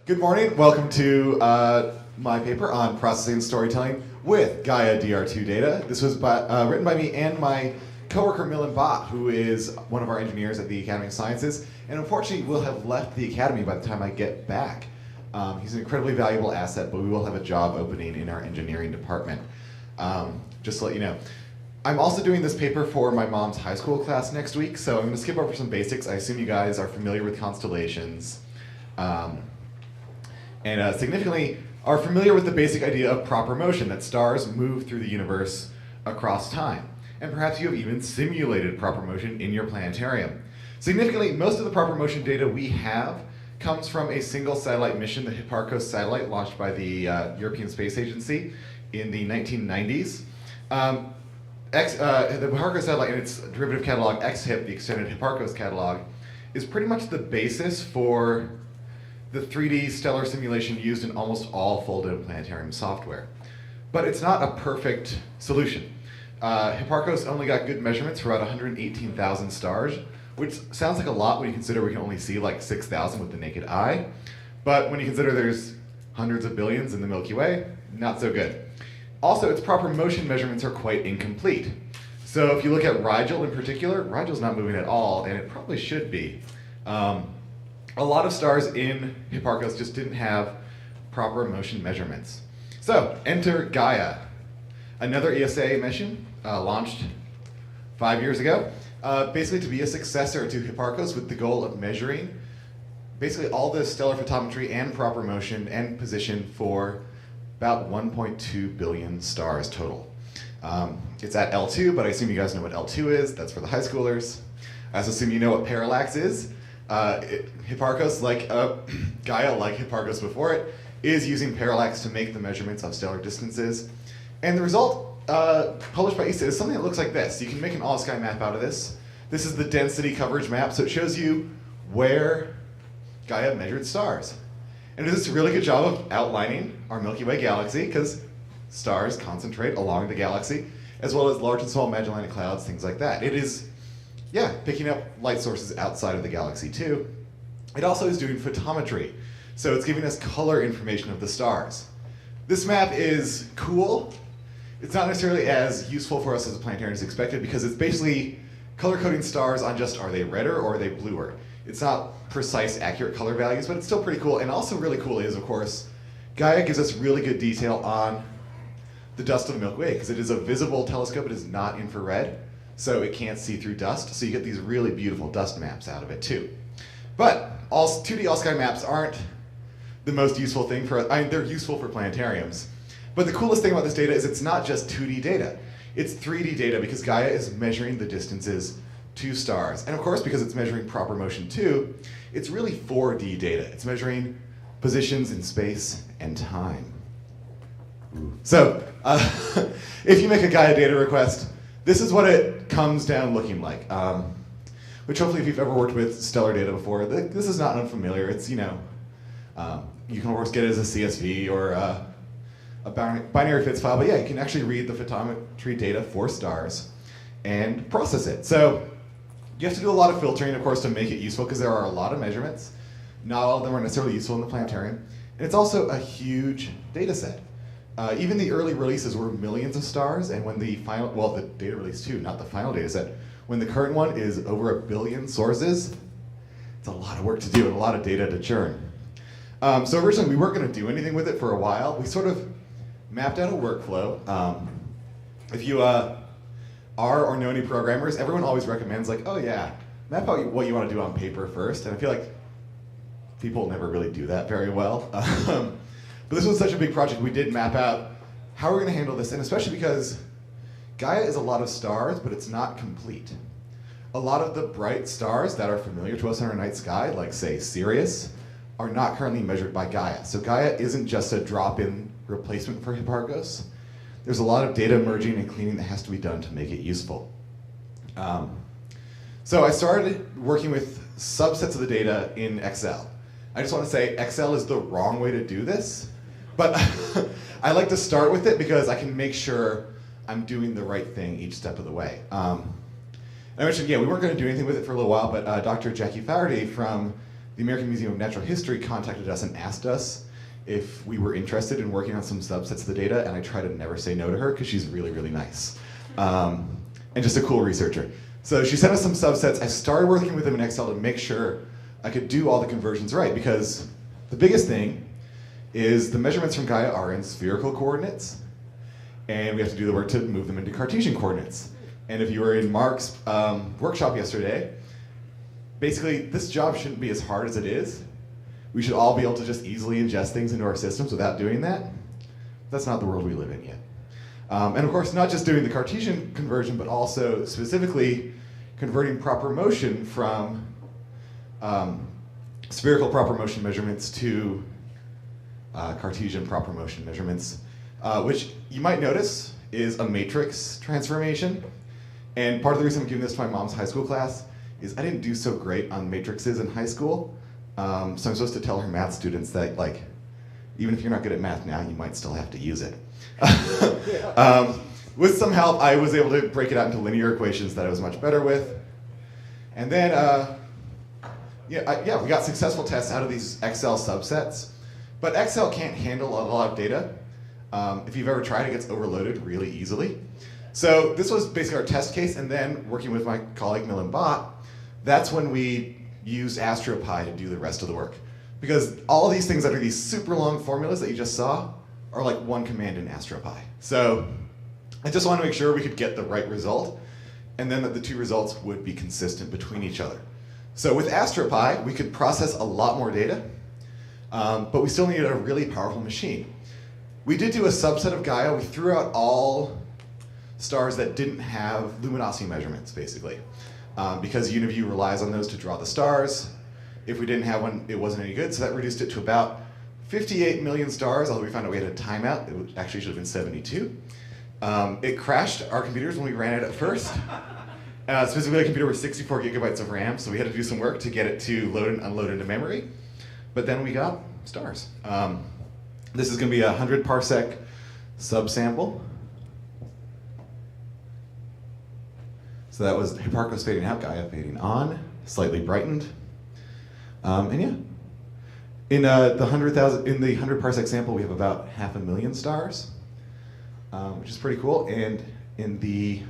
Good morning. Welcome to my paper on processing and storytelling with Gaia DR2 data. This was written by me and my coworker Milan Bott, who is one of our engineers at the Academy of Sciences, and unfortunately will have left the Academy by the time I get back. He's an incredibly valuable asset, but we will have a job opening in our engineering department. Just to let you know. I'm also doing this paper for my mom's high school class next week, so I'm going to skip over some basics. I assume you guys are familiar with constellations. And significantly are familiar with the basic idea of proper motion, that stars move through the universe across time. And perhaps you have even simulated proper motion in your planetarium. Significantly, most of the proper motion data we have comes from a single satellite mission, the Hipparcos satellite, launched by the European Space Agency in the 1990s. The Hipparcos satellite and its derivative catalog, XHIP, the extended Hipparcos catalog, is pretty much the basis for the 3D stellar simulation used in almost all folded planetarium software. But it's not a perfect solution. Hipparcos only got good measurements for about 118,000 stars, which sounds like a lot when you consider we can only see like 6,000 with the naked eye. But when you consider there's hundreds of billions in the Milky Way, not so good. Also, its proper motion measurements are quite incomplete. So if you look at Rigel in particular, Rigel's not moving at all, and it probably should be. A lot of stars in Hipparcos just didn't have proper motion measurements. So, enter Gaia, another ESA mission launched 5 years ago, basically to be a successor to Hipparcos with the goal of measuring basically all the stellar photometry and proper motion and position for about 1.2 billion stars total. It's at L2, but I assume you guys know what L2 is. That's for the high schoolers. I also assume you know what parallax is. Hipparcos, like Gaia, like Hipparcos before it, is using parallax to make the measurements of stellar distances. And the result, published by ESA, is something that looks like this. You can make an all-sky map out of this. This is the density coverage map, so it shows you where Gaia measured stars. And it does a really good job of outlining our Milky Way galaxy, because stars concentrate along the galaxy, as well as large and small Magellanic Clouds, things like that. It is picking up light sources outside of the galaxy too. It also is doing photometry, so it's giving us color information of the stars. This map is cool. It's not necessarily as useful for us as a planetarian as expected, because it's basically color coding stars on just are they redder or are they bluer. It's not precise, accurate color values, but it's still pretty cool. And also really cool is, of course, Gaia gives us really good detail on the dust of the Milky Way, because it is a visible telescope. It is not infrared, so it can't see through dust. So you get these really beautiful dust maps out of it too. But 2D all-sky maps aren't the most useful thing for us. I mean, they're useful for planetariums. But the coolest thing about this data is it's not just 2D data. It's 3D data, because Gaia is measuring the distances to stars. And of course, because it's measuring proper motion too, it's really 4D data. It's measuring positions in space and time. Ooh. So, if you make a Gaia data request, this is what it comes down looking like. Which hopefully, if you've ever worked with stellar data before, this is not unfamiliar. It's, you can of course get it as a CSV or a binary fits file, but yeah, you can actually read the photometry data for stars and process it. So you have to do a lot of filtering, of course, to make it useful, because there are a lot of measurements. Not all of them are necessarily useful in the planetarium. And it's also a huge data set. Even the early releases were millions of stars, and when the final, well, the data release too, not the final data set, when the current one is over 1 billion sources, it's a lot of work to do and a lot of data to churn. So originally we weren't going to do anything with it for a while. We sort of mapped out a workflow. If you are or know any programmers, everyone always recommends like, oh yeah, map out what you want to do on paper first. And I feel like people never really do that very well. But this was such a big project, we did map out how we're going to handle this, and especially because Gaia is a lot of stars, but it's not complete. A lot of the bright stars that are familiar to us in our night sky, like say Sirius, are not currently measured by Gaia. So Gaia isn't just a drop-in replacement for Hipparcos. There's a lot of data merging and cleaning that has to be done to make it useful. So I started working with subsets of the data in Excel. I just want to say Excel is the wrong way to do this, but I like to start with it because I can make sure I'm doing the right thing each step of the way. I mentioned, we weren't going to do anything with it for a little while, but Dr. Jackie Faraday from the American Museum of Natural History contacted us and asked us if we were interested in working on some subsets of the data, and I try to never say no to her because she's really, really nice. And just a cool researcher. So she sent us some subsets. I started working with them in Excel to make sure I could do all the conversions right, because the biggest thing is the measurements from Gaia are in spherical coordinates, and we have to do the work to move them into Cartesian coordinates. And if you were in Mark's workshop yesterday, basically this job shouldn't be as hard as it is. We should all be able to just easily ingest things into our systems without doing that. That's not the world we live in yet. And of course, not just doing the Cartesian conversion, but also specifically converting proper motion from spherical proper motion measurements to Cartesian proper motion measurements, which you might notice is a matrix transformation. And part of the reason I'm giving this to my mom's high school class is I didn't do so great on matrices in high school. So I'm supposed to tell her math students that, like, even if you're not good at math now, you might still have to use it. With some help, I was able to break it out into linear equations that I was much better with. And then, we got successful tests out of these Excel subsets. But Excel can't handle a lot of data. If you've ever tried, it gets overloaded really easily. So this was basically our test case, and then working with my colleague Milan Bott, that's when we used AstroPy to do the rest of the work. Because all these things that are these super long formulas that you just saw are like one command in AstroPy. So I just wanted to make sure we could get the right result, and then that the two results would be consistent between each other. So with AstroPy, we could process a lot more data, but we still needed a really powerful machine. We did do a subset of Gaia. We threw out all stars that didn't have luminosity measurements, basically, because UniView relies on those to draw the stars. If we didn't have one, it wasn't any good, so that reduced it to about 58 million stars, although we found out we had a timeout. It actually should have been 72. It crashed our computers when we ran it at first. Specifically, a computer with 64 gigabytes of RAM, so we had to do some work to get it to load and unload into memory. But then we got stars. This is going to be a 100 parsec subsample. So that was Hipparcos fading out, Gaia fading on, slightly brightened. And yeah, in the 100 parsec sample, we have about 500,000 stars, which is pretty cool. And in the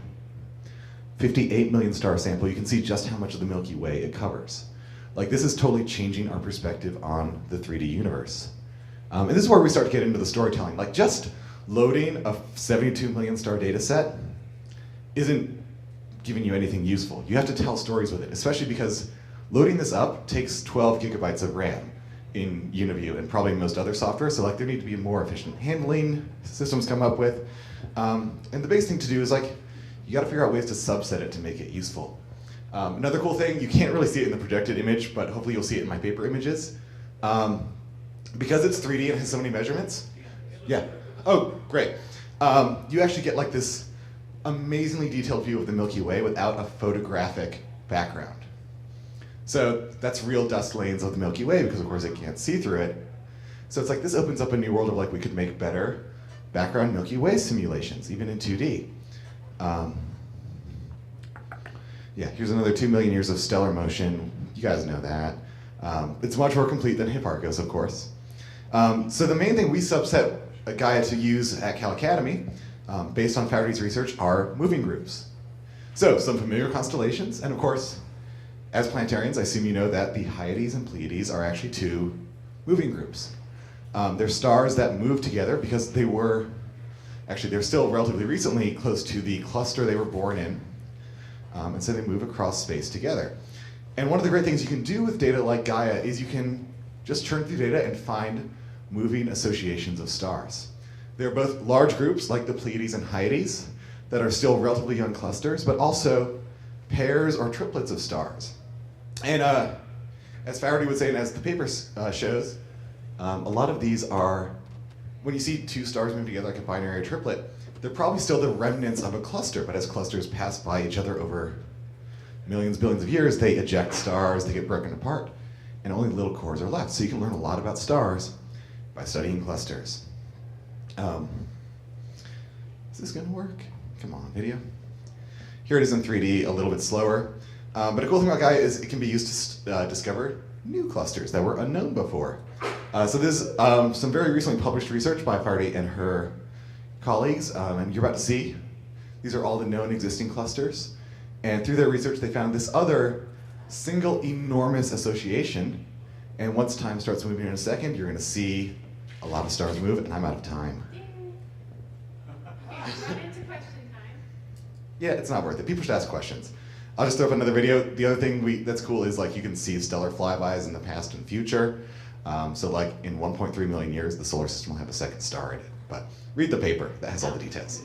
58 million star sample, you can see just how much of the Milky Way it covers. Like, this is totally changing our perspective on the 3D universe. And this is where we start to get into the storytelling. Like, just loading a 72 million star data set isn't giving you anything useful. You have to tell stories with it, especially because loading this up takes 12 gigabytes of RAM in UniView and probably most other software, so like there need to be more efficient handling systems come up with. And the biggest thing to do is like, you gotta figure out ways to subset it to make it useful. Another cool thing, you can't really see it in the projected image, but hopefully you'll see it in my paper images. Because it's 3D and has so many measurements. Yeah, oh, great. You actually get like this amazingly detailed view of the Milky Way without a photographic background. So that's real dust lanes of the Milky Way because of course it can't see through it. So it's like this opens up a new world of like we could make better background Milky Way simulations, even in 2D. Yeah, here's another 2 million years of stellar motion. You guys know that. It's much more complete than Hipparcos, of course. So the main thing we subset Gaia to use at Cal Academy, based on Farady's research, are moving groups. So some familiar constellations, and of course, as planetarians, I assume you know that the Hyades and Pleiades are actually two moving groups. They're stars that move together because they're still relatively recently close to the cluster they were born in, and so they move across space together. And one of the great things you can do with data like Gaia is you can just churn through data and find moving associations of stars. There are both large groups like the Pleiades and Hyades that are still relatively young clusters, but also pairs or triplets of stars. And as Faraday would say, and as the paper shows, a lot of these are, when you see two stars move together like a binary or triplet, they're probably still the remnants of a cluster, but as clusters pass by each other over millions, billions of years, they eject stars, they get broken apart, and only little cores are left. So you can learn a lot about stars by studying clusters. Is this gonna work? Come on, video. Here it is in 3D, a little bit slower. But a cool thing about Gaia is it can be used to discover new clusters that were unknown before. So there's some very recently published research by Faraday and her colleagues, and you're about to see. These are all the known existing clusters. And through their research, they found this other single enormous association. And once time starts moving in a second, you're going to see a lot of stars move, and I'm out of time. Into question time. Yeah, it's not worth it. People should ask questions. I'll just throw up another video. The other thing that's cool is like you can see stellar flybys in the past and future. So like in 1.3 million years, the solar system will have a second star in it. But read the paper. That has all the details.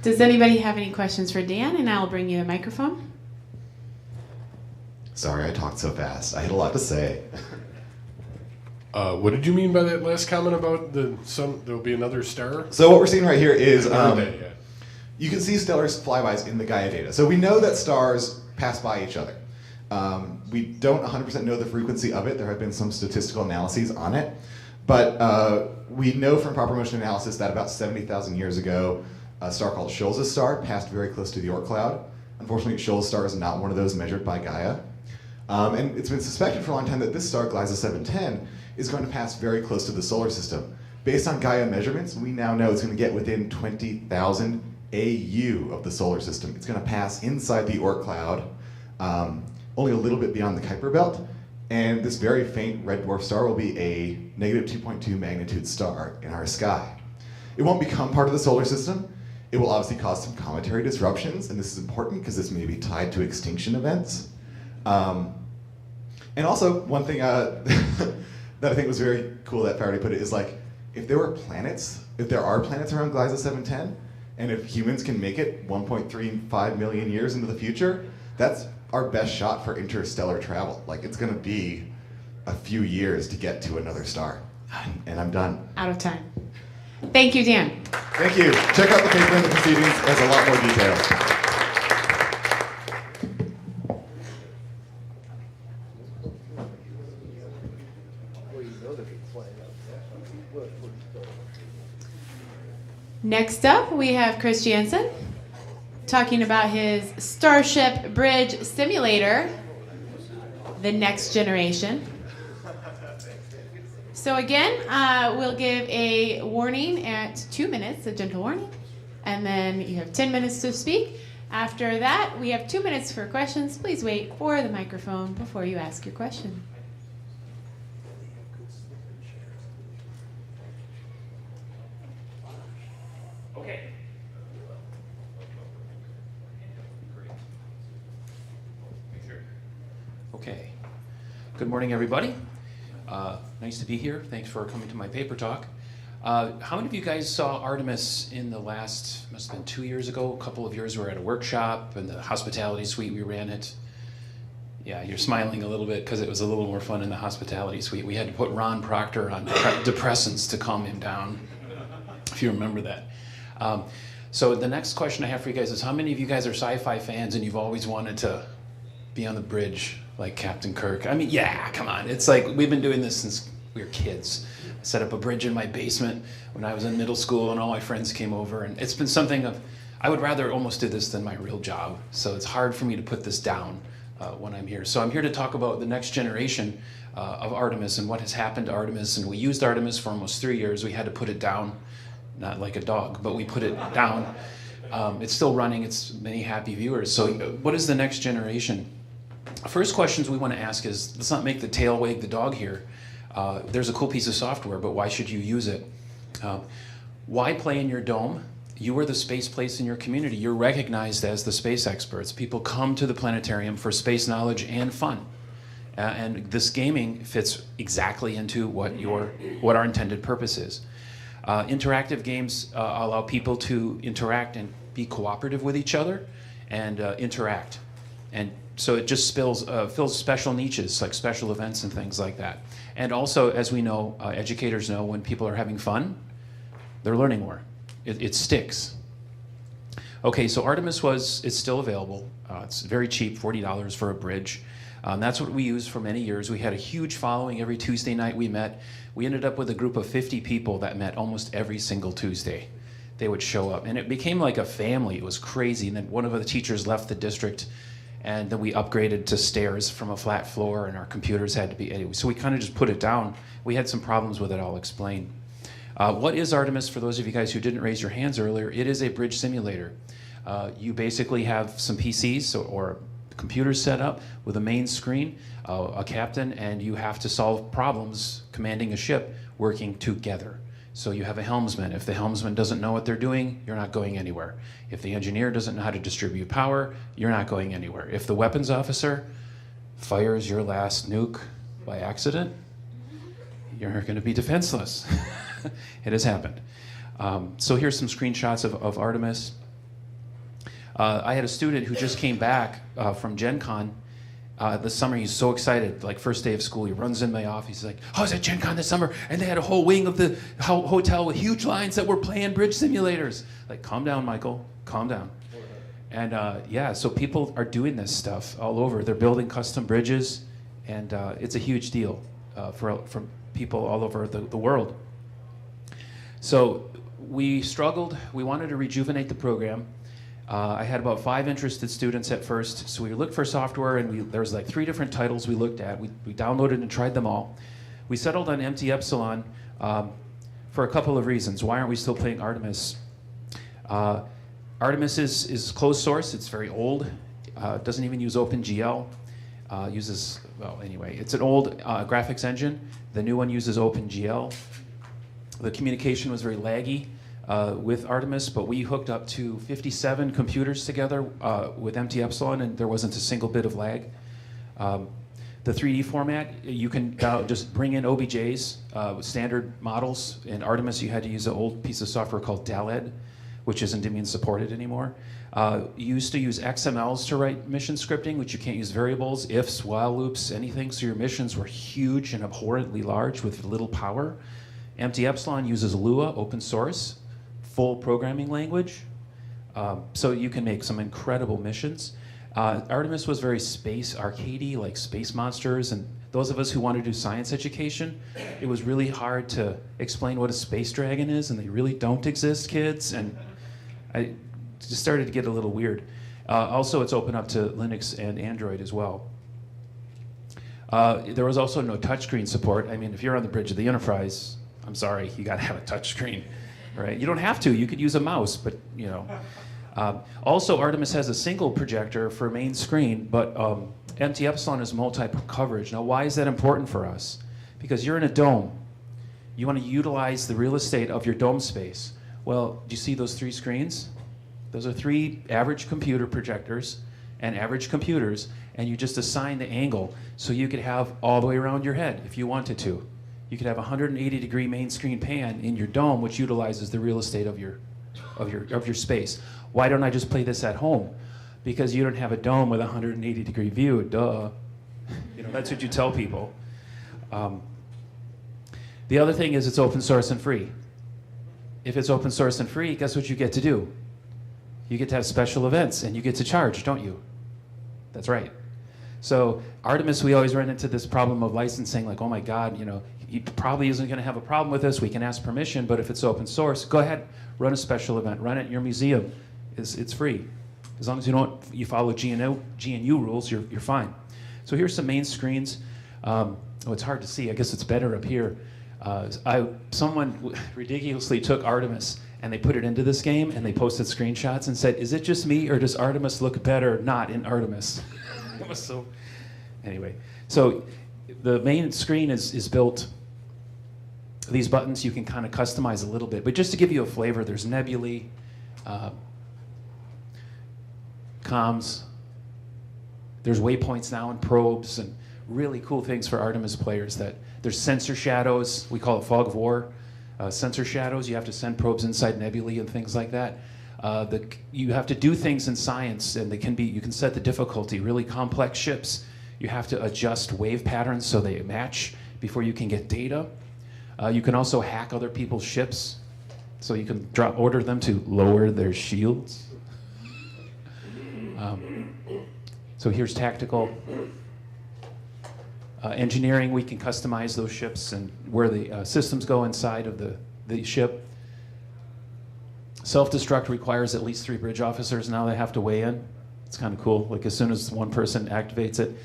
Does anybody have any questions for Dan? And I'll bring you the microphone. Sorry, I talked so fast. I had a lot to say. What did you mean by that last comment about the sun? There'll be another star? So what we're seeing right here is Yeah. you can see stellar flybys in the Gaia data. So we know that stars pass by each other. We don't 100% know the frequency of it. There have been some statistical analyses on it. But we know from proper motion analysis that about 70,000 years ago, a star called Scholz's star passed very close to the Oort cloud. Unfortunately, Scholz's star is not one of those measured by Gaia. And it's been suspected for a long time that this star, Gliese 710, is going to pass very close to the solar system. Based on Gaia measurements, we now know it's going to get within 20,000 AU of the solar system. It's going to pass inside the Oort cloud, only a little bit beyond the Kuiper belt, and this very faint red dwarf star will be a negative 2.2 magnitude star in our sky. It won't become part of the solar system. It will obviously cause some cometary disruptions, and this is important because this may be tied to extinction events. And also, one thing that I think was very cool that Faraday put it is like, if there are planets around Gliese 710, and if humans can make it 1.35 million years into the future, that's our best shot for interstellar travel. Like, it's gonna be a few years to get to another star. And I'm done. Out of time. Thank you, Dan. Thank you. Check out the paper in the proceedings. It has a lot more detail. Next up, we have Chris Jansen talking about his Starship Bridge simulator, the next generation. So again, we'll give a warning at 2 minutes, a gentle warning, and then you have 10 minutes to speak. After that, we have 2 minutes for questions. Please wait for the microphone before you ask your question. Okay. Good morning, everybody. Nice to be here. Thanks for coming to my paper talk. How many of you guys saw Artemis in the last, must have been 2 years ago, a couple of years we were at a workshop in the hospitality suite, we ran it. Yeah, you're smiling a little bit because it was a little more fun in the hospitality suite. We had to put Ron Proctor on depressants to calm him down, if you remember that. So the next question I have for you guys is, how many of you guys are sci-fi fans and you've always wanted to be on the bridge like Captain Kirk? I mean, yeah, come on. It's like we've been doing this since we were kids. I set up a bridge in my basement when I was in middle school and all my friends came over, and it's been something of, I would rather almost do this than my real job. So it's hard for me to put this down when I'm here. So I'm here to talk about the next generation of Artemis and what has happened to Artemis. And we used Artemis for almost 3 years. We had to put it down, not like a dog, but we put it down. It's still running. It's many happy viewers. So what is the next generation? First questions we want to ask is, let's not make the tail wag the dog here. There's a cool piece of software, but why should you use it? Why play in your dome? You are the space place in your community. You're recognized as the space experts. People come to the planetarium for space knowledge and fun. And this gaming fits exactly into what our intended purpose is. Interactive games allow people to interact and be cooperative with each other and interact. And so it just fills special niches, like special events and things like that. And also, as we know, educators know, when people are having fun, they're learning more. It sticks. Okay, so Artemis it's still available. It's very cheap, $40 for a bridge. That's what we used for many years. We had a huge following. Every Tuesday night we met. We ended up with a group of 50 people that met almost every single Tuesday. They would show up, and it became like a family. It was crazy. And then one of the teachers left the district, And then we upgraded to stairs from a flat floor, and our computers had to be anyway. So we kind of just put it down. We had some problems with it. I'll explain. What is Artemis? For those of you guys who didn't raise your hands earlier, it is a bridge simulator. You basically have some PCs or computers set up with a main screen, a captain, and you have to solve problems commanding a ship working together. So you have a helmsman. If the helmsman doesn't know what they're doing, you're not going anywhere. If the engineer doesn't know how to distribute power, you're not going anywhere. If the weapons officer fires your last nuke by accident, you're going to be defenseless. It has happened. So here's some screenshots of Artemis. I had a student who just came back from Gen Con this summer. He's so excited, like first day of school, he runs in my office. He's like, "Oh, I was at Gen Con this summer, and they had a whole wing of the hotel with huge lines that were playing bridge simulators." Like, calm down, Michael, calm down. And yeah, so people are doing this stuff all over. They're building custom bridges, and it's a huge deal for people all over the world. So we struggled. We wanted to rejuvenate the program. I had about 5 interested students at first, so we looked for software, and there was like 3 different titles we looked at. We downloaded and tried them all. We settled on MT Epsilon for a couple of reasons. Why aren't we still playing Artemis? Artemis is closed source. It's very old. Doesn't even use OpenGL. Uses, well, anyway, it's an old graphics engine. The new one uses OpenGL. The communication was very laggy with Artemis, but we hooked up to 57 computers together with MT Epsilon, and there wasn't a single bit of lag. The 3D format, you can just bring in OBJs with standard models. In Artemis, you had to use an old piece of software called DALED, which isn't even supported anymore. You used to use XMLs to write mission scripting, which you can't use variables, ifs, while loops, anything. So your missions were huge and abhorrently large with little power. MT Epsilon uses Lua, open source, full programming language. So you can make some incredible missions. Artemis was very space arcadey, like Space Monsters, and those of us who want to do science education, it was really hard to explain what a space dragon is, and they really don't exist, kids. And I just started to get a little weird. Also, it's open up to Linux and Android as well. There was also no touchscreen support. I mean, if you're on the bridge of the Enterprise, I'm sorry, you got to have a touchscreen, right? You don't have to. You could use a mouse, but you know. Also, Artemis has a single projector for main screen, but MT Epsilon is multi-coverage. Now, why is that important for us? Because you're in a dome. You want to utilize the real estate of your dome space. Well, do you see those 3 screens? Those are 3 average computer projectors and average computers, and you just assign the angle so you could have all the way around your head if you wanted to. You could have a 180-degree main screen pan in your dome, which utilizes the real estate of your space. Why don't I just play this at home? Because you don't have a dome with a 180-degree view, duh. You know, that's what you tell people. The other thing is it's open source and free. If it's open source and free, guess what you get to do? You get to have special events, and you get to charge, don't you? That's right. So Artemis, we always run into this problem of licensing, like, oh my God, you know, he probably isn't going to have a problem with this. We can ask permission, but if it's open source, go ahead, run a special event, run it in your museum. It's free. As long as you follow GNU rules, you're fine. So here's some main screens. Oh, it's hard to see. I guess it's better up here. Someone ridiculously took Artemis and they put it into this game and they posted screenshots and said, "Is it just me or does Artemis look better not in Artemis?" It was so. Anyway, so the main screen is built. These buttons you can kind of customize a little bit, but just to give you a flavor, there's nebulae, comms. There's waypoints now and probes and really cool things for Artemis players. That there's sensor shadows. We call it fog of war. Sensor shadows. You have to send probes inside nebulae and things like that. You have to do things in science, and you can set the difficulty. Really complex ships, you have to adjust wave patterns so they match before you can get data. You can also hack other people's ships, so you can order them to lower their shields. So here's tactical. Engineering, we can customize those ships and where the systems go inside of the ship. Self-destruct requires at least 3 bridge officers now they have to weigh in. It's kind of cool. Like as soon as one person activates it,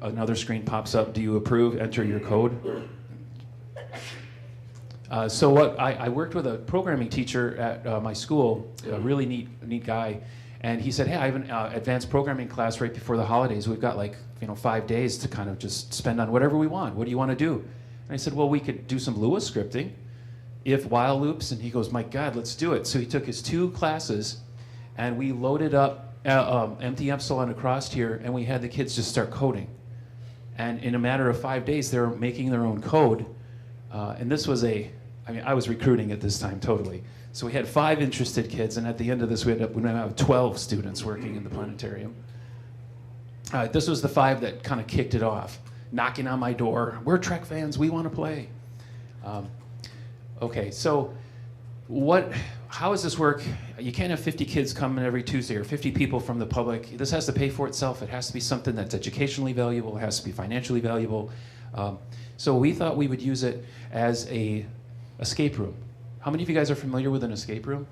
another screen pops up. Do you approve? Enter your code. I worked with a programming teacher at my school, a really neat guy, and he said, hey, I have an advanced programming class right before the holidays. We've got 5 days to kind of just spend on whatever we want. What do you want to do? And I said, well, we could do some Lua scripting, if while loops, and he goes, my God, let's do it. So he took his 2 classes, and we loaded up empty epsilon across here, and we had the kids just start coding. And in a matter of 5 days, they were making their own code. And this was I was recruiting at this time totally. So we had 5 interested kids, and at the end of this, we ended up have 12 students working in the planetarium. This was the 5 that kind of kicked it off, knocking on my door. We're Trek fans, we want to play. Okay, so how does this work? You can't have 50 kids coming every Tuesday or 50 people from the public. This has to pay for itself. It has to be something that's educationally valuable. It has to be financially valuable. So we thought we would use it as a escape room. How many of you guys are familiar with an escape room?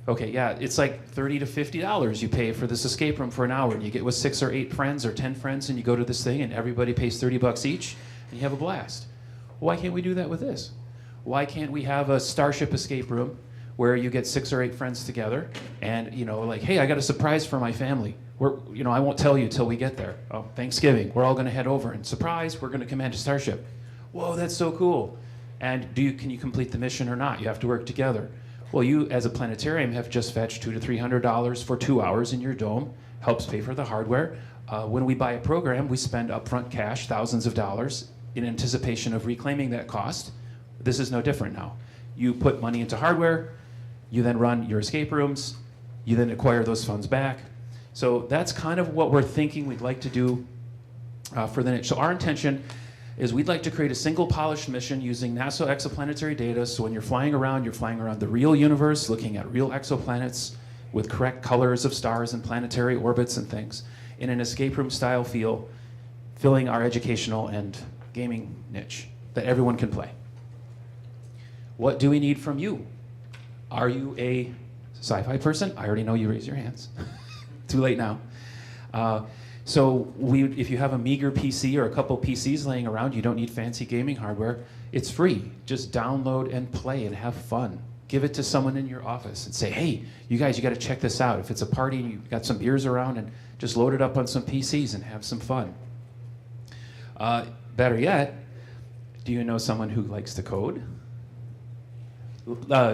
Okay, yeah, it's like $30 to $50 you pay for this escape room for an hour, and you get with 6 or 8 friends or 10 friends, and you go to this thing, and everybody pays $30 each, and you have a blast. Why can't we do that with this? Why can't we have a Starship escape room where you get 6 or 8 friends together, and hey, I got a surprise for my family. I won't tell you till we get there. Oh, Thanksgiving, we're all going to head over, and surprise, we're going to command a Starship. Whoa, that's so cool. And can you complete the mission or not? You have to work together. Well, you as a planetarium have just fetched $200 to $300 for 2 hours in your dome. Helps pay for the hardware. When we buy a program, we spend upfront cash, thousands of dollars, in anticipation of reclaiming that cost. This is no different now. You put money into hardware, you then run your escape rooms, you then acquire those funds back. So that's kind of what we're thinking we'd like to do for the niche. So our intention is we'd like to create a single polished mission using NASA exoplanetary data, so when you're flying around the real universe, looking at real exoplanets with correct colors of stars and planetary orbits and things, in an escape room style feel, filling our educational and gaming niche that everyone can play. What do we need from you? Are you a sci-fi person? I already know you raise your hands. Too late now. If you have a meager PC or a couple PCs laying around, you don't need fancy gaming hardware. It's free. Just download and play and have fun. Give it to someone in your office and say, hey, you guys, you got to check this out. If it's a party and you've got some beers around, and just load it up on some PCs and have some fun. Better yet, do you know someone who likes to code?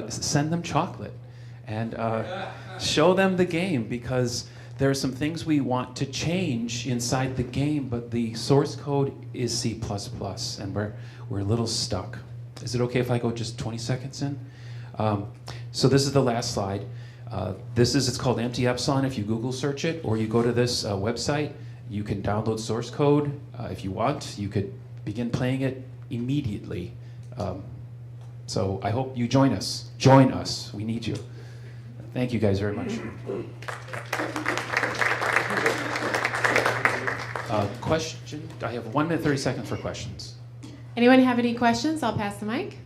Send them chocolate and show them the game, because there are some things we want to change inside the game, but the source code is C++, and we're a little stuck. Is it okay if I go just 20 seconds in? So this is the last slide. It's called Empty Epsilon. If you Google search it, or you go to this website, you can download source code. If you want, you could begin playing it immediately. So I hope you join us. Join us. We need you. Thank you guys very much. Question? I have 1 minute, 30 seconds for questions. Anyone have any questions? I'll pass the mic.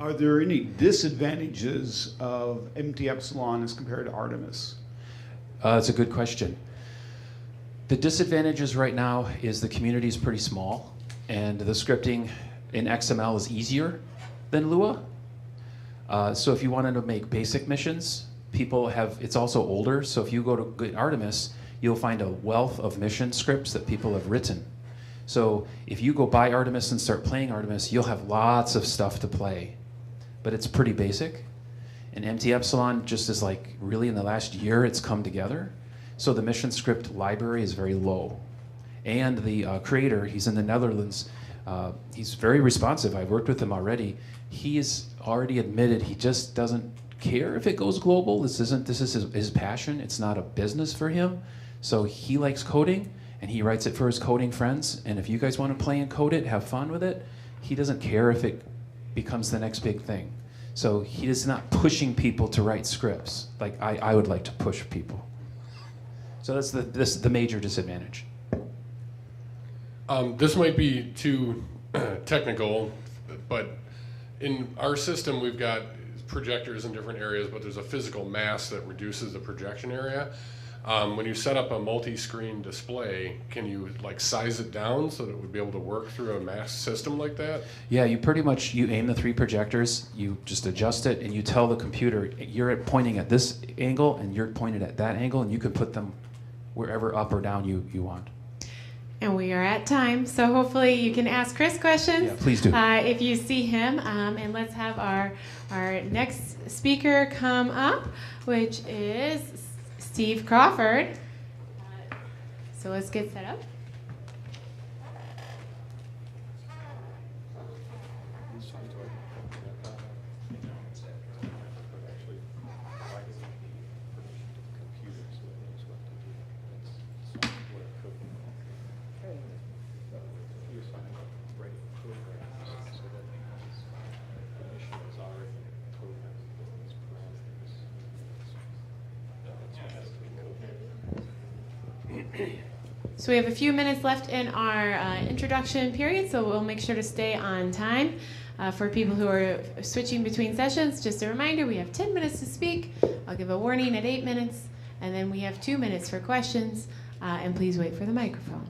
Are there any disadvantages of empty epsilon as compared to Artemis? That's a good question. The disadvantages right now is the community is pretty small, and the scripting in XML is easier than Lua. So if you wanted to make basic missions, it's also older, so if you go to Artemis, you'll find a wealth of mission scripts that people have written. So if you go buy Artemis and start playing Artemis, you'll have lots of stuff to play, but it's pretty basic. And Empty Epsilon just is really in the last year it's come together. So the mission script library is very low. And the creator, he's in the Netherlands, he's very responsive. I've worked with him already. He has already admitted he just doesn't care if it goes global. This is his passion. It's not a business for him. So he likes coding, and he writes it for his coding friends. And if you guys want to play and code it, have fun with it, he doesn't care if it becomes the next big thing. So he is not pushing people to write scripts like I would like to push people. So that's the major disadvantage. This might be too technical, but in our system we've got projectors in different areas, but there's a physical mass that reduces the projection area. When you set up a multi-screen display, can you like size it down so that it would be able to work through a mass system like that? Yeah, you pretty much, you aim the 3 projectors, you just adjust it, and you tell the computer, you're pointing at this angle, and you're pointed at that angle, and you can put them wherever up or down you want. And we are at time, so hopefully you can ask Chris questions. Yeah, please do. If you see him, and let's have our next speaker come up, which is Steve Crawford. So let's get set up. So we have a few minutes left in our introduction period, so we'll make sure to stay on time. For people who are switching between sessions, just a reminder, we have 10 minutes to speak. I'll give a warning at 8 minutes, and then we have 2 minutes for questions, and please wait for the microphone.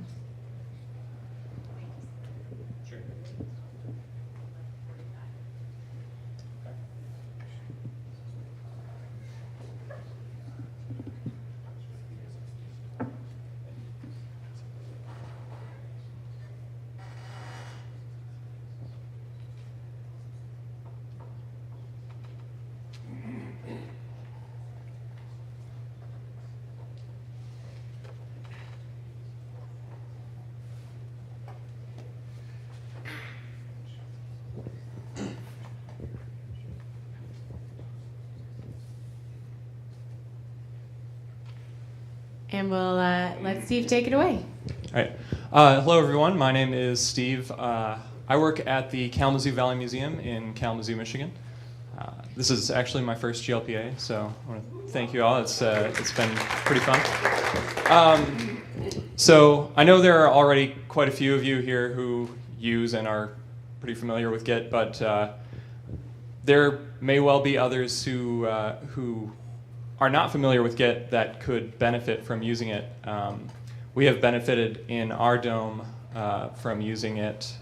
And we'll let Steve take it away. All right. Hello, everyone. My name is Steve. I work at the Kalamazoo Valley Museum in Kalamazoo, Michigan. This is actually my first GLPA, so I want to thank you all. It's been pretty fun. So I know there are already quite a few of you here who use and are pretty familiar with Git, but there may well be others who are not familiar with Git that could benefit from using it. We have benefited in our dome from using it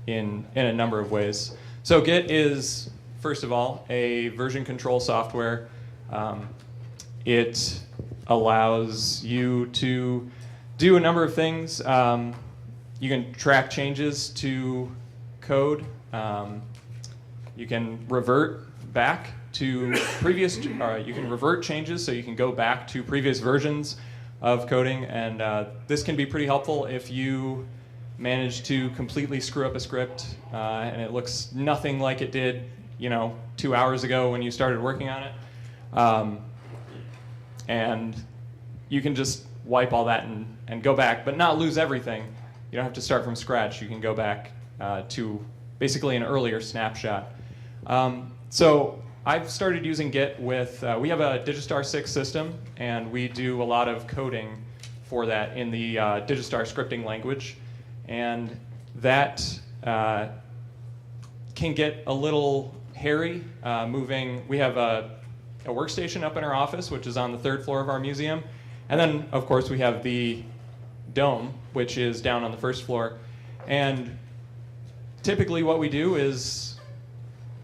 in a number of ways. So Git is, first of all, a version control software. It allows you to do a number of things. You can track changes to code. You can revert back to previous, you can revert changes, so you can go back to previous versions of coding, and this can be pretty helpful if you manage to completely screw up a script and it looks nothing like it did, 2 hours ago when you started working on it. And you can just wipe all that and go back, but not lose everything. You don't have to start from scratch. You can go back to basically an earlier snapshot. So I've started using Git with, we have a Digistar 6 system, and we do a lot of coding for that in the Digistar scripting language. And that can get a little hairy moving. We have a workstation up in our office, which is on the 3rd floor of our museum. And then, of course, we have the dome, which is down on the 1st floor. And typically what we do is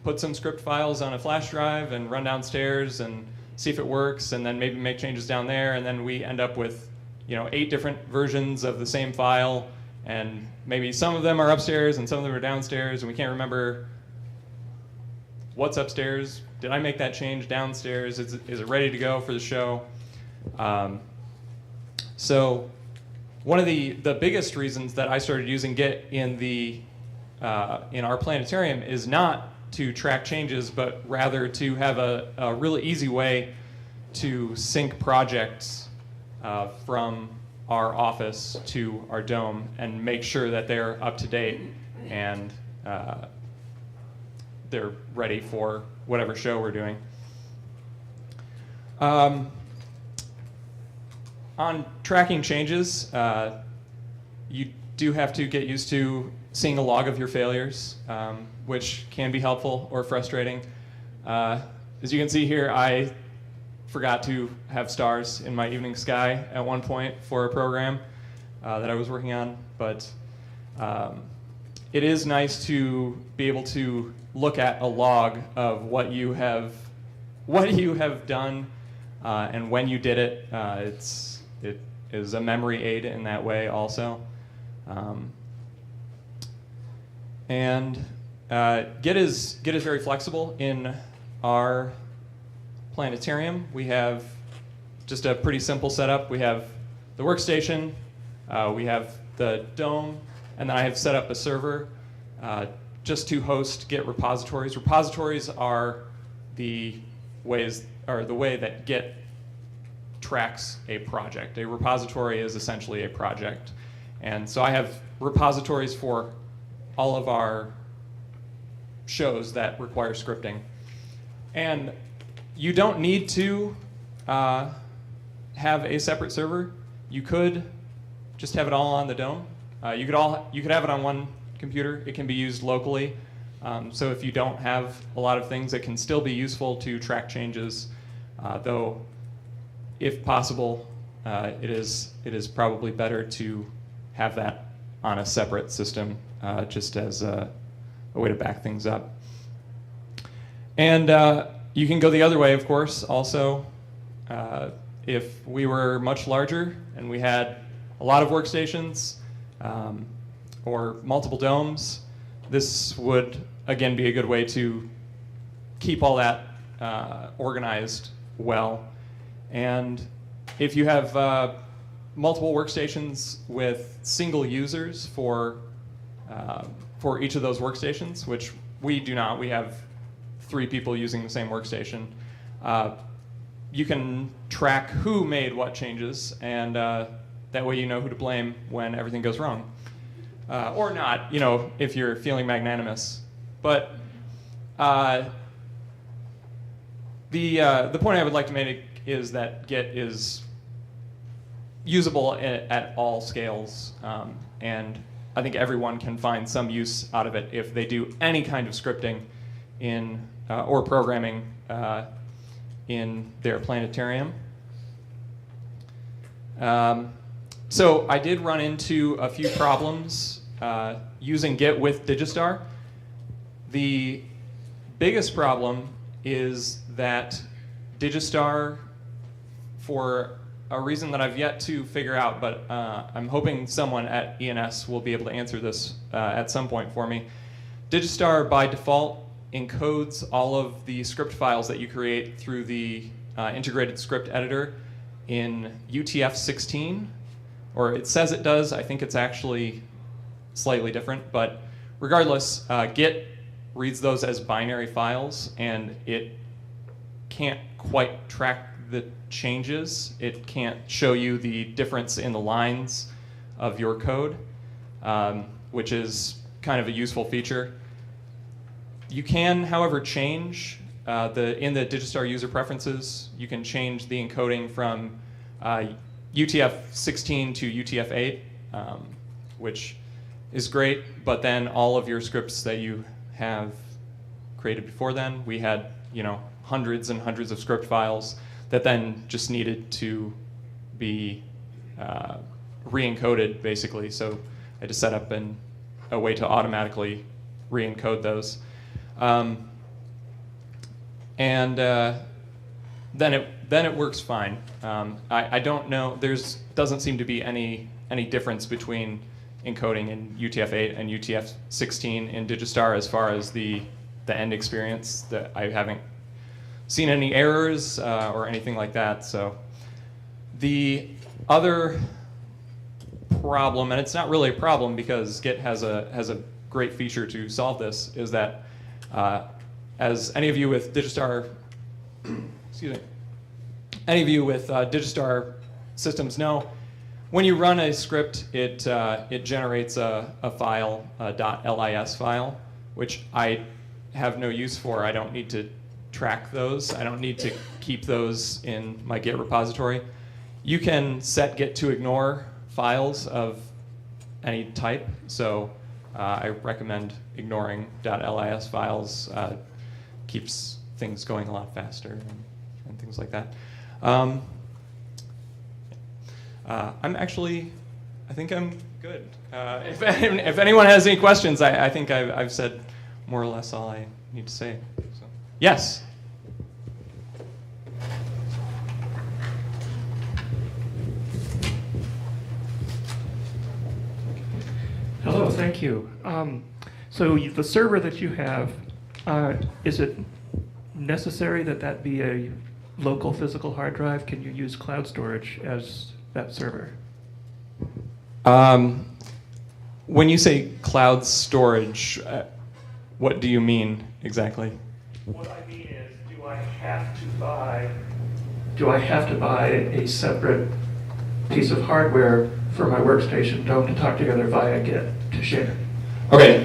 put some script files on a flash drive and run downstairs and see if it works, and then maybe make changes down there, and then we end up with 8 different versions of the same file, and maybe some of them are upstairs and some of them are downstairs, and we can't remember what's upstairs. Did I make that change downstairs? Is it ready to go for the show? So one of the biggest reasons that I started using Git in our planetarium is not to track changes, but rather to have a really easy way to sync projects from our office to our dome and make sure that they're up to date and they're ready for whatever show we're doing. On tracking changes, you do have to get used to seeing a log of your failures, which can be helpful or frustrating. As you can see here, I forgot to have stars in my evening sky at one point for a program that I was working on, but it is nice to be able to look at a log of what you have done and when you did it. It is a memory aid in that way also. And Git is very flexible. In our planetarium, we have just a pretty simple setup. We have the workstation, we have the dome, and then I have set up a server just to host Git repositories. Repositories are the way that Git tracks a project. A repository is essentially a project. And so I have repositories for all of our shows that require scripting. And you don't need to have a separate server. You could just have it all on the dome. You could have it on one computer. It can be used locally. So if you don't have a lot of things, it can still be useful to track changes, though if possible, it is probably better to have that on a separate system, just as a way to back things up. And you can go the other way, of course, also. If we were much larger and we had a lot of workstations or multiple domes, this would, again, be a good way to keep all that organized well. And if you have multiple workstations with single users for each of those workstations, which we do not, we have 3 people using the same workstation, you can track who made what changes, and that way you know who to blame when everything goes wrong. Or not, if you're feeling magnanimous. But the point I would like to make is that Git is usable at all scales, and I think everyone can find some use out of it if they do any kind of scripting in or programming in their planetarium. So I did run into a few problems using Git with Digistar. The biggest problem is that Digistar, for a reason that I've yet to figure out, but I'm hoping someone at ENS will be able to answer this at some point for me. Digistar, by default, encodes all of the script files that you create through the integrated script editor in UTF-16, or it says it does. I think it's actually slightly different, but regardless, Git reads those as binary files, and it can't quite track the changes. It can't show you the difference in the lines of your code, which is kind of a useful feature. You can, however, change in the Digistar user preferences, you can change the encoding from UTF-16 to UTF-8, which is great, but then all of your scripts that you have created before then, we had hundreds and hundreds of script files that then just needed to be re-encoded, basically. So I had to set up a way to automatically re-encode those. And then it works fine. I don't know. Doesn't seem to be any difference between encoding in UTF-8 and UTF-16 in Digistar as far as the end experience. That I haven't seen any errors or anything like that. So the other problem, and it's not really a problem because Git has a great feature to solve this, is that as any of you with Digistar, excuse me, any of you with Digistar systems know, when you run a script, it generates a file, a .lis file, which I have no use for. I don't need to track those. I don't need to keep those in my Git repository. You can set Git to ignore files of any type. So I recommend ignoring .lis files. Keeps things going a lot faster and things like that. I think I'm good. If anyone has any questions, I think I've said more or less all I need to say. So. Yes? Hello, thank you. So the server that you have, is it necessary that that be a local physical hard drive? Can you use cloud storage as that server? When you say cloud storage, what do you mean exactly? What I mean is, do I have to buy a separate piece of hardware for my workstation dome to talk together via Git to share? Okay.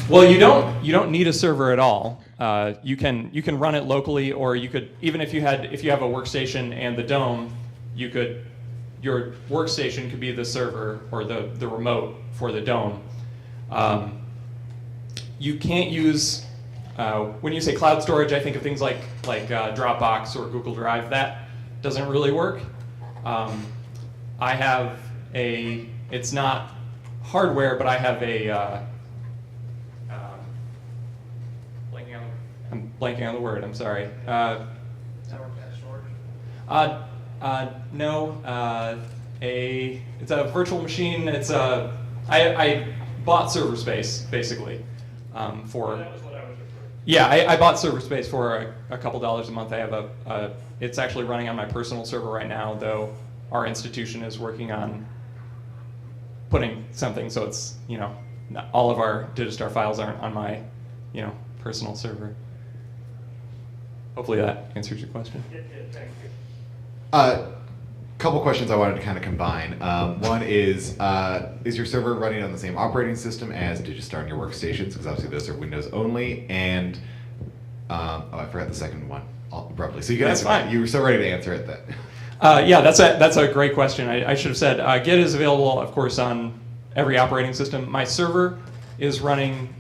Well, you don't need a server at all. You can run it locally, or you could, even if you have a workstation and the dome, your workstation could be the server or the remote for the dome. You can't use, when you say cloud storage, I think of things like Dropbox or Google Drive. That doesn't really work. I have it's not hardware, but I have I'm blanking on the word, I'm sorry. No, it's a virtual machine. I bought server space, basically, for. That was what I was referring to. Yeah, I bought server space for a couple dollars a month. I have it's actually running on my personal server right now, though our institution is working on putting something so it's, not all of our Digistar files aren't on my, personal server. Hopefully that answers your question. It did, thank you. Couple questions I wanted to kind of combine. One is your server running on the same operating system as Digistar and your workstations? Because obviously those are Windows only. And I forgot the second one abruptly. So you can That's answer fine. that. You were so ready to answer it then. Yeah, that's a great question. I should have said Git is available, of course, on every operating system. My server is running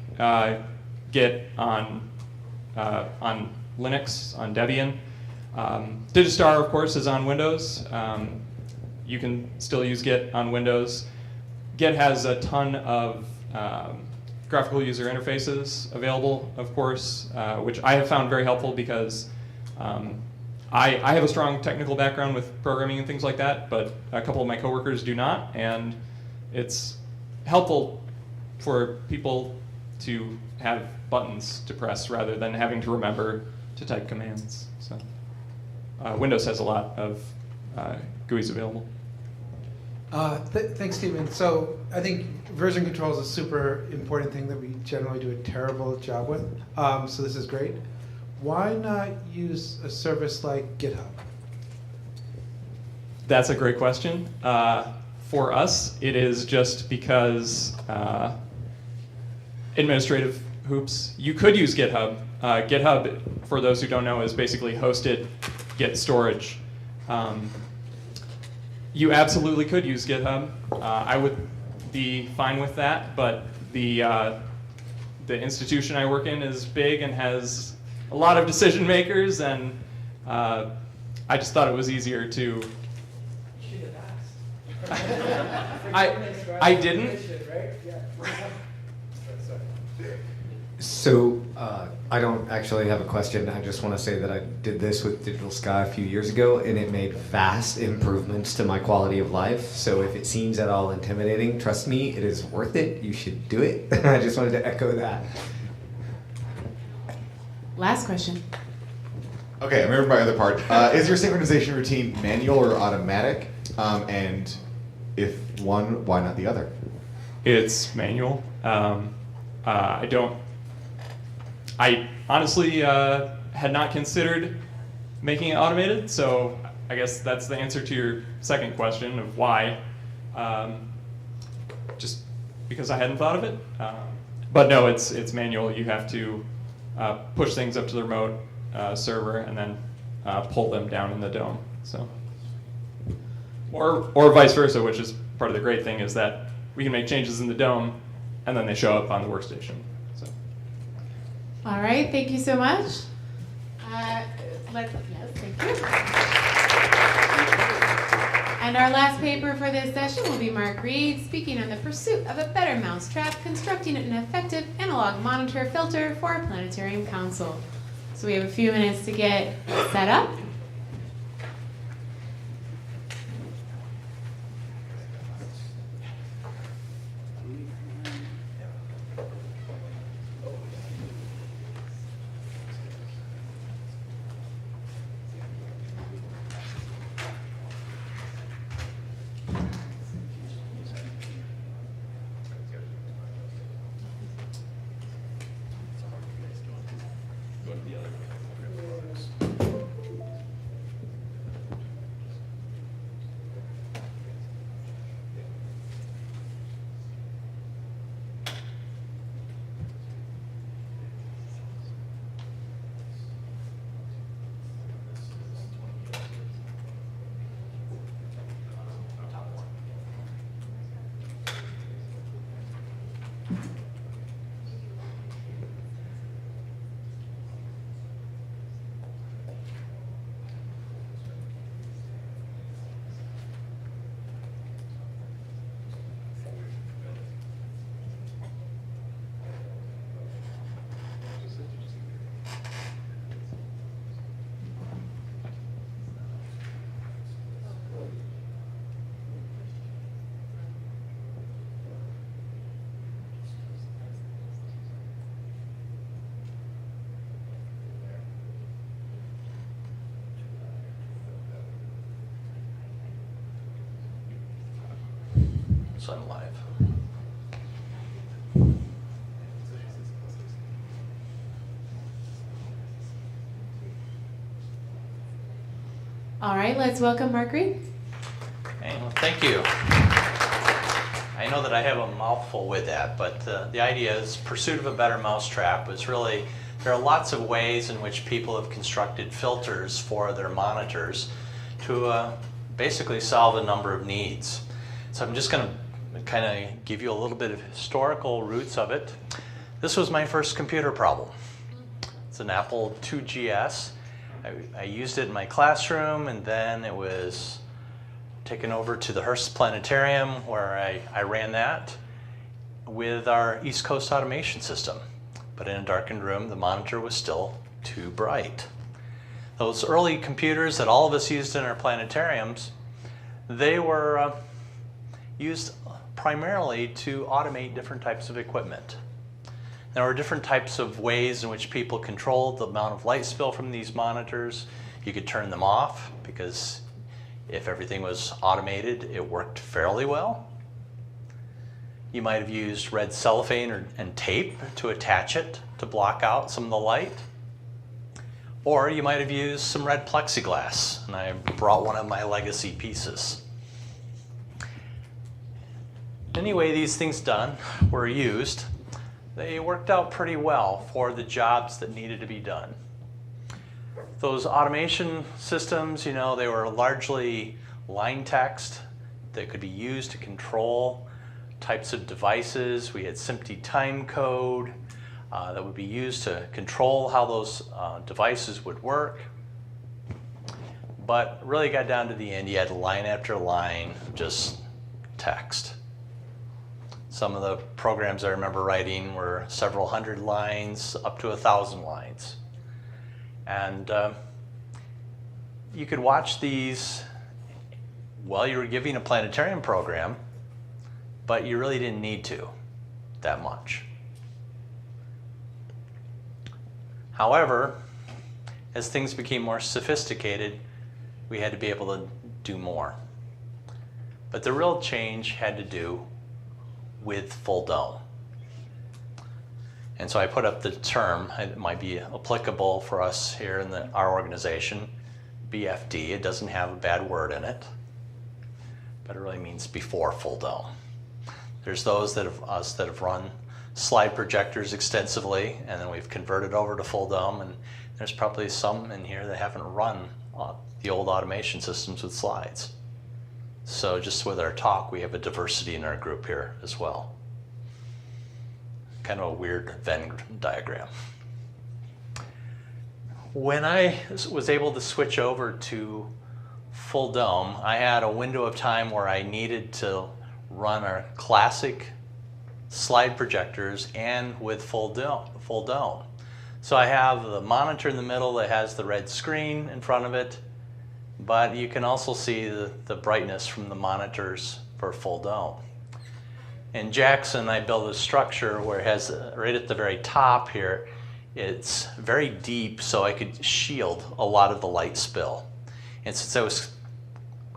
Git on Linux, on Debian. Digistar, of course, is on Windows. You can still use Git on Windows. Git has a ton of graphical user interfaces available, of course, which I have found very helpful because I have a strong technical background with programming and things like that, but a couple of my coworkers do not, and it's helpful for people to have buttons to press rather than having to remember to type commands. So Windows has a lot of GUIs available. Thanks, Stephen. So I think version control is a super important thing that we generally do a terrible job with. So this is great. Why not use a service like GitHub? That's a great question. For us, it is just because administrative hoops. You could use GitHub. GitHub, for those who don't know, is basically hosted Git storage. You absolutely could use GitHub. I would be fine with that, but the institution I work in is big and has a lot of decision makers, and I just thought it was easier to. I didn't. So I don't actually have a question. I just want to say that I did this with Digital Sky a few years ago, and it made vast improvements to my quality of life. So if it seems at all intimidating, trust me, it is worth it. You should do it. I just wanted to echo that. Last question. Okay, I remember my other part. Is your synchronization routine manual or automatic? And if one, why not the other? It's manual. I honestly had not considered making it automated, so I guess that's the answer to your second question of why. Just because I hadn't thought of it. But no, it's manual. You have to push things up to the remote server and then pull them down in the dome. So, or vice versa, which is part of the great thing is that we can make changes in the dome, and then they show up on the workstation. So. All right, thank you so much. Yes, thank you. And our last paper for this session will be Mark Reed speaking on the pursuit of a better mousetrap, constructing an effective analog monitor filter for a planetarium council. So we have a few minutes to get set up. So I'm live. All right, let's welcome Mark Reed. Okay, well, thank you. I know that I have a mouthful with that, but the idea is pursuit of a better mousetrap is really, there are lots of ways in which people have constructed filters for their monitors to basically solve a number of needs. So I'm just going to kind of give you a little bit of historical roots of it. This was my first computer problem. It's an Apple IIgs. I used it in my classroom, and then it was taken over to the Hearst Planetarium where I ran that with our East Coast automation system. But in a darkened room, the monitor was still too bright. Those early computers that all of us used in our planetariums, they were used primarily to automate different types of equipment. There were different types of ways in which people controlled the amount of light spill from these monitors. You could turn them off because if everything was automated, it worked fairly well. You might have used red cellophane and tape to attach it to block out some of the light. Or you might have used some red plexiglass, and I brought one of my legacy pieces. Any way these things were used, they worked out pretty well for the jobs that needed to be done. Those automation systems, they were largely line text that could be used to control types of devices. We had SMPTE time code that would be used to control how those devices would work. But really got down to the end, you had line after line, just text. Some of the programs I remember writing were several hundred lines, up to 1,000 lines. And you could watch these while you were giving a planetarium program, but you really didn't need to that much. However, as things became more sophisticated, we had to be able to do more. But the real change had to do with full dome. And so I put up the term, it might be applicable for us here in our organization, BFD. It doesn't have a bad word in it, but it really means before full dome. There's those that have run slide projectors extensively, and then we've converted over to full dome, and there's probably some in here that haven't run the old automation systems with slides. So just with our talk, we have a diversity in our group here as well. Kind of a weird Venn diagram. When I was able to switch over to full dome, I had a window of time where I needed to run our classic slide projectors and with full dome. So I have the monitor in the middle that has the red screen in front of it, but you can also see the brightness from the monitors for full dome. In Jackson, I built a structure where it has, right at the very top here, it's very deep so I could shield a lot of the light spill. And since I was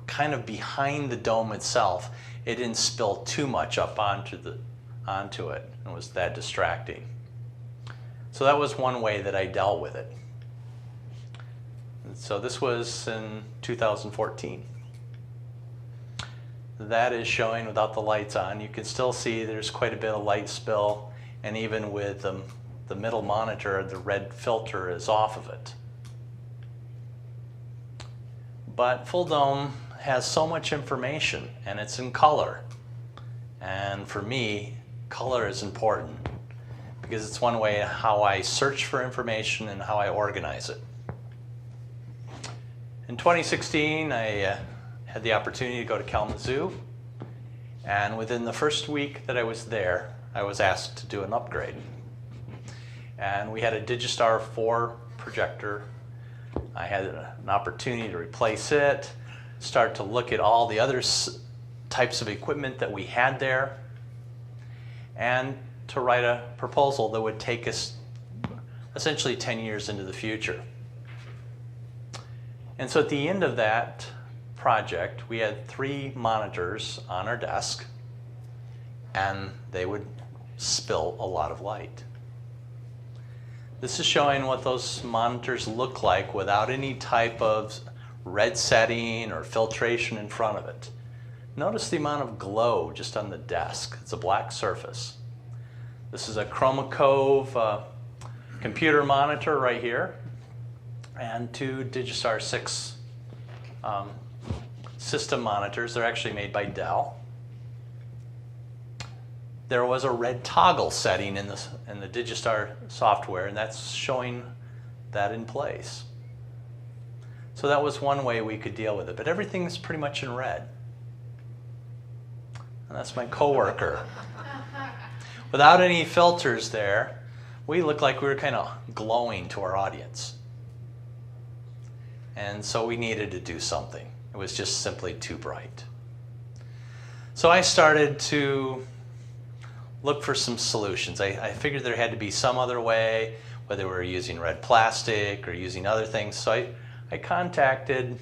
kind of behind the dome itself, it didn't spill too much up onto it. It was that distracting. So that was one way that I dealt with it. And so this was in 2014. That is showing without the lights on. You can still see there's quite a bit of light spill, and even with the middle monitor, the red filter is off of it. But full dome has so much information, and it's in color. And for me, color is important because it's one way how I search for information and how I organize it. In 2016, I had the opportunity to go to Kalamazoo, and within the first week that I was there, I was asked to do an upgrade. And we had a Digistar 4 projector. I had an opportunity to replace it, start to look at all the other types of equipment that we had there, and to write a proposal that would take us essentially 10 years into the future. And so at the end of that project, we had 3 monitors on our desk, and they would spill a lot of light. This is showing what those monitors look like without any type of red setting or filtration in front of it. Notice the amount of glow just on the desk. It's a black surface. This is a Chroma Cove computer monitor right here, and 2 Digistar 6 system monitors. They're actually made by Dell. There was a red toggle setting in the Digistar software, and that's showing that in place. So that was one way we could deal with it, but everything's pretty much in red. And that's my coworker. Without any filters there, we looked like we were kind of glowing to our audience. And so we needed to do something. It was just simply too bright. So I started to look for some solutions. I figured there had to be some other way, whether we were using red plastic or using other things. So I contacted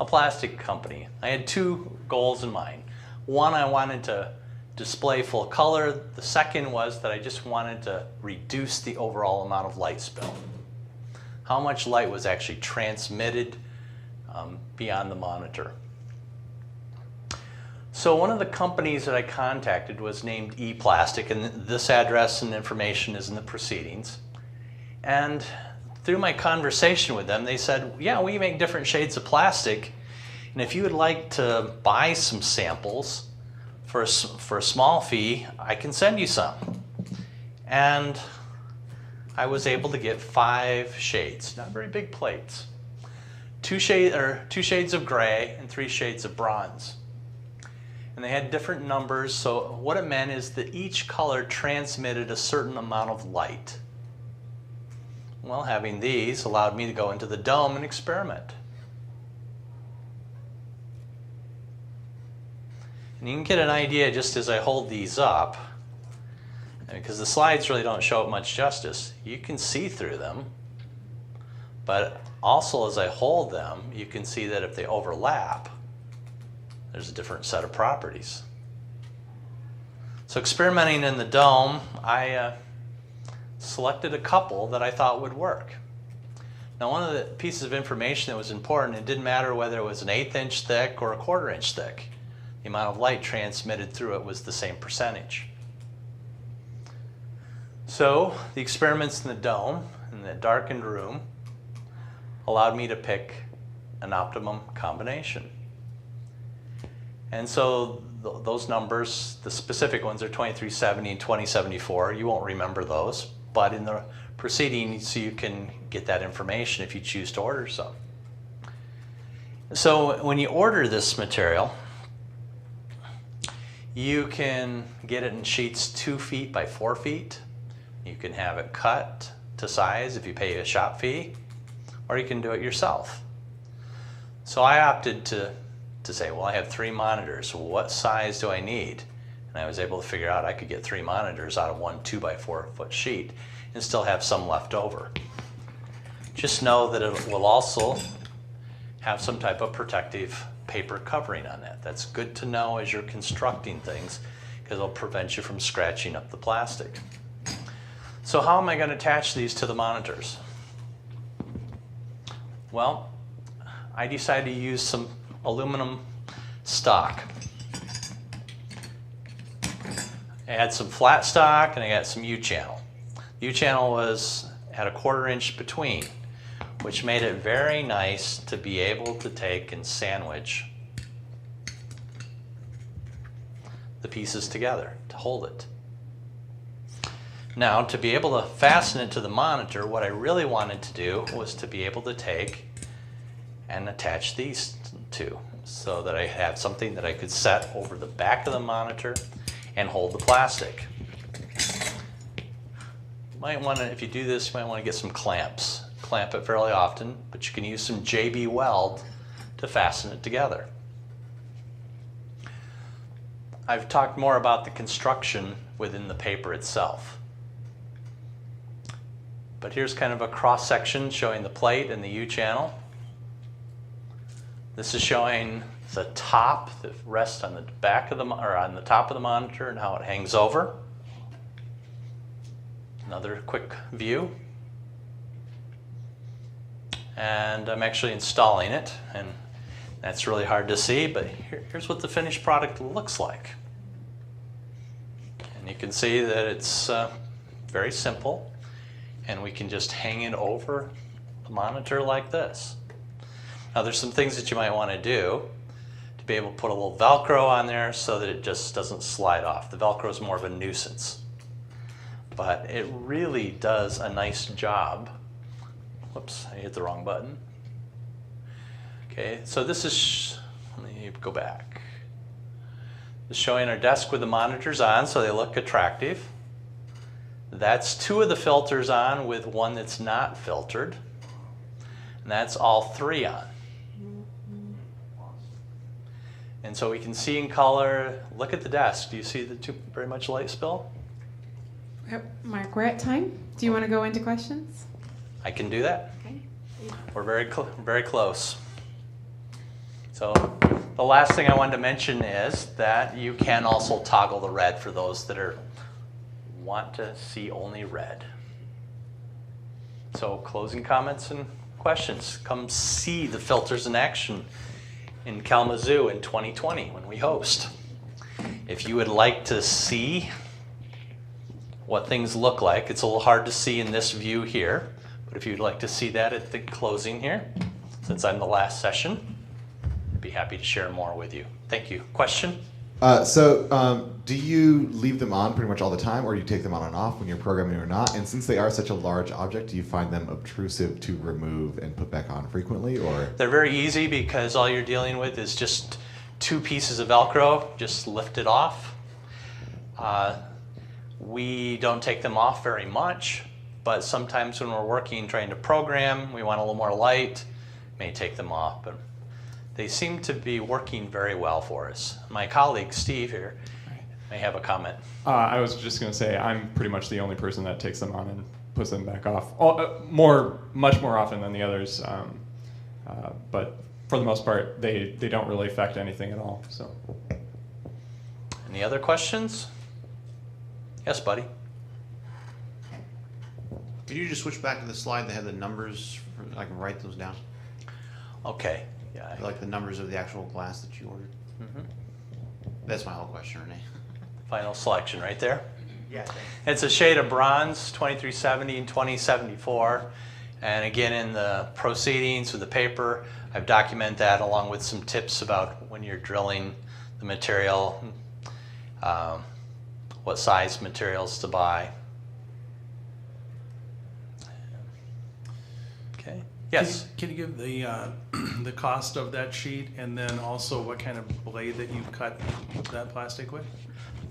a plastic company. I had 2 goals in mind. One, I wanted to display full color. The second was that I just wanted to reduce the overall amount of light spill. How much light was actually transmitted beyond the monitor. So one of the companies that I contacted was named ePlastic, and this address and information is in the proceedings. And through my conversation with them, they said, yeah, we make different shades of plastic, and if you would like to buy some samples for a small fee, I can send you some. And I was able to get 5 shades, not very big plates. 2 shades of gray and 3 shades of bronze. And they had different numbers, so what it meant is that each color transmitted a certain amount of light. Well, having these allowed me to go into the dome and experiment. And you can get an idea just as I hold these up, because the slides really don't show it much justice. You can see through them, but also as I hold them, you can see that if they overlap, there's a different set of properties. So experimenting in the dome, I selected a couple that I thought would work. Now, one of the pieces of information that was important, it didn't matter whether it was an 1/8 inch thick or a 1/4 inch thick. The amount of light transmitted through it was the same percentage. So the experiments in the dome, in the darkened room, allowed me to pick an optimum combination. And so those numbers, the specific ones are 2370 and 2074. You won't remember those, but in the proceedings you can get that information if you choose to order some. So when you order this material, you can get it in sheets 2 feet by 4 feet. You can have it cut to size if you pay a shop fee, or you can do it yourself. So I opted to say, well, I have 3 monitors. What size do I need? And I was able to figure out I could get 3 monitors out of one 2 by 4 foot sheet and still have some left over. Just know that it will also have some type of protective paper covering on that. That's good to know as you're constructing things because it'll prevent you from scratching up the plastic. So how am I going to attach these to the monitors? Well, I decided to use some aluminum stock. I had some flat stock and I got some U-channel. U-channel was at a 1/4 inch between, which made it very nice to be able to take and sandwich the pieces together to hold it. Now, to be able to fasten it to the monitor, what I really wanted to do was to be able to take and attach these two so that I had something that I could set over the back of the monitor and hold the plastic. You might want to, if you do this, you might want to get some clamps. Clamp it fairly often, but you can use some JB Weld to fasten it together. I've talked more about the construction within the paper itself. But here's kind of a cross section showing the plate and the U-channel. This is showing the top that rests on the back of the or on the top of the monitor and how it hangs over. Another quick view. And I'm actually installing it, and that's really hard to see, but here's what the finished product looks like. And you can see that it's very simple, and we can just hang it over the monitor like this. Now there's some things that you might want to do to be able to put a little Velcro on there so that it just doesn't slide off. The Velcro is more of a nuisance, but it really does a nice job. Whoops, I hit the wrong button. Okay, so this is, let me go back. This is showing our desk with the monitors on so they look attractive. That's 2 of the filters on with one that's not filtered. And that's all 3 on. And so we can see in color, look at the desk. Do you see the 2 very much light spill? Mark, we're at time. Do you want to go into questions? I can do that. Okay. We're very close. So the last thing I wanted to mention is that you can also toggle the red for those that want to see only red. So closing comments and questions. Come see the filters in action in Kalamazoo in 2020 when we host. If you would like to see what things look like, it's a little hard to see in this view here, but if you'd like to see that at the closing here, since I'm the last session, I'd be happy to share more with you. Thank you. Question? Do you leave them on pretty much all the time, or you take them on and off when you're programming or not? And since they are such a large object, do you find them obtrusive to remove and put back on frequently, or? They're very easy because all you're dealing with is just 2 pieces of Velcro. Just lift it off. We don't take them off very much, but sometimes when we're working trying to program, we want a little more light, may take them off. But they seem to be working very well for us. My colleague Steve here may have a comment. I was just going to say I'm pretty much the only person that takes them on and puts them back off. Much more often than the others, but for the most part, they don't really affect anything at all. So. Any other questions? Yes, buddy. Could you just switch back to the slide that had the numbers? I can write those down. Okay. Yeah. Like the numbers of the actual glass that you ordered. Mm-hmm. That's my whole question, Renee. Final selection right there. Yeah. Thanks. It's a shade of bronze, 2370 and 2074. And again, in the proceedings with the paper, I've documented that along with some tips about when you're drilling the material, what size materials to buy. Okay. Yes. Can you give the the cost of that sheet, and then also what kind of blade that you cut that plastic with?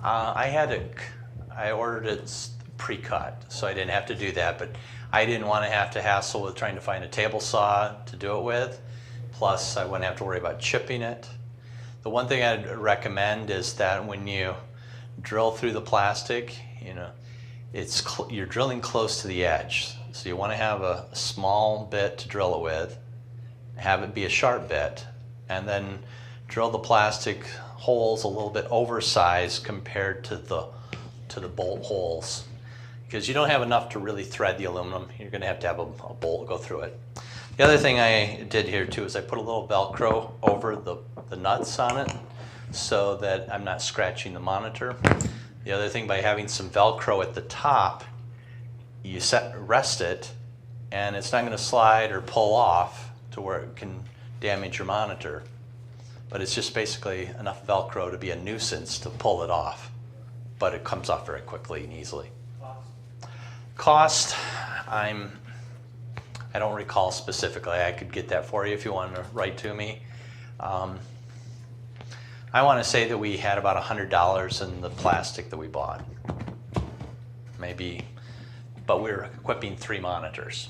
I ordered it pre-cut, so I didn't have to do that, but I didn't want to have to hassle with trying to find a table saw to do it with. Plus, I wouldn't have to worry about chipping it. The one thing I'd recommend is that when you drill through the plastic, you're drilling close to the edge. So you want to have a small bit to drill it with, have it be a sharp bit, and then drill the plastic holes a little bit oversized compared to the bolt holes, because you don't have enough to really thread the aluminum. You're going to have a bolt go through it. The other thing I did here too is I put a little Velcro over the nuts on it so that I'm not scratching the monitor. The other thing, by having some Velcro at the top, you rest it, and it's not going to slide or pull off to where it can damage your monitor. But it's just basically enough Velcro to be a nuisance to pull it off. But it comes off very quickly and easily. Cost, I don't recall specifically. I could get that for you if you want to write to me. I want to say that we had about $100 in the plastic that we bought. Maybe, but we were equipping 3 monitors.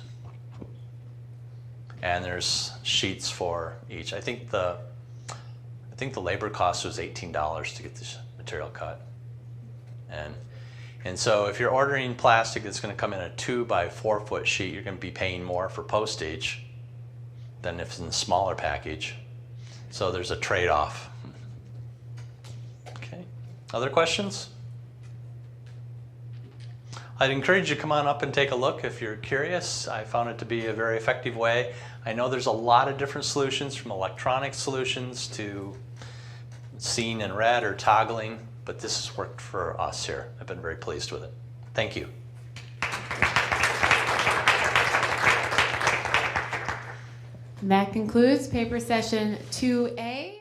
And there's sheets for each. I think the labor cost was $18 to get this material cut. And so if you're ordering plastic that's going to come in a 2 by 4 foot sheet, you're going to be paying more for postage than if it's in a smaller package. So there's a trade-off. Okay. Other questions? I'd encourage you to come on up and take a look if you're curious. I found it to be a very effective way. I know there's a lot of different solutions, from electronic solutions to seeing in red or toggling, but this has worked for us here. I've been very pleased with it. Thank you. And that concludes paper session 2A.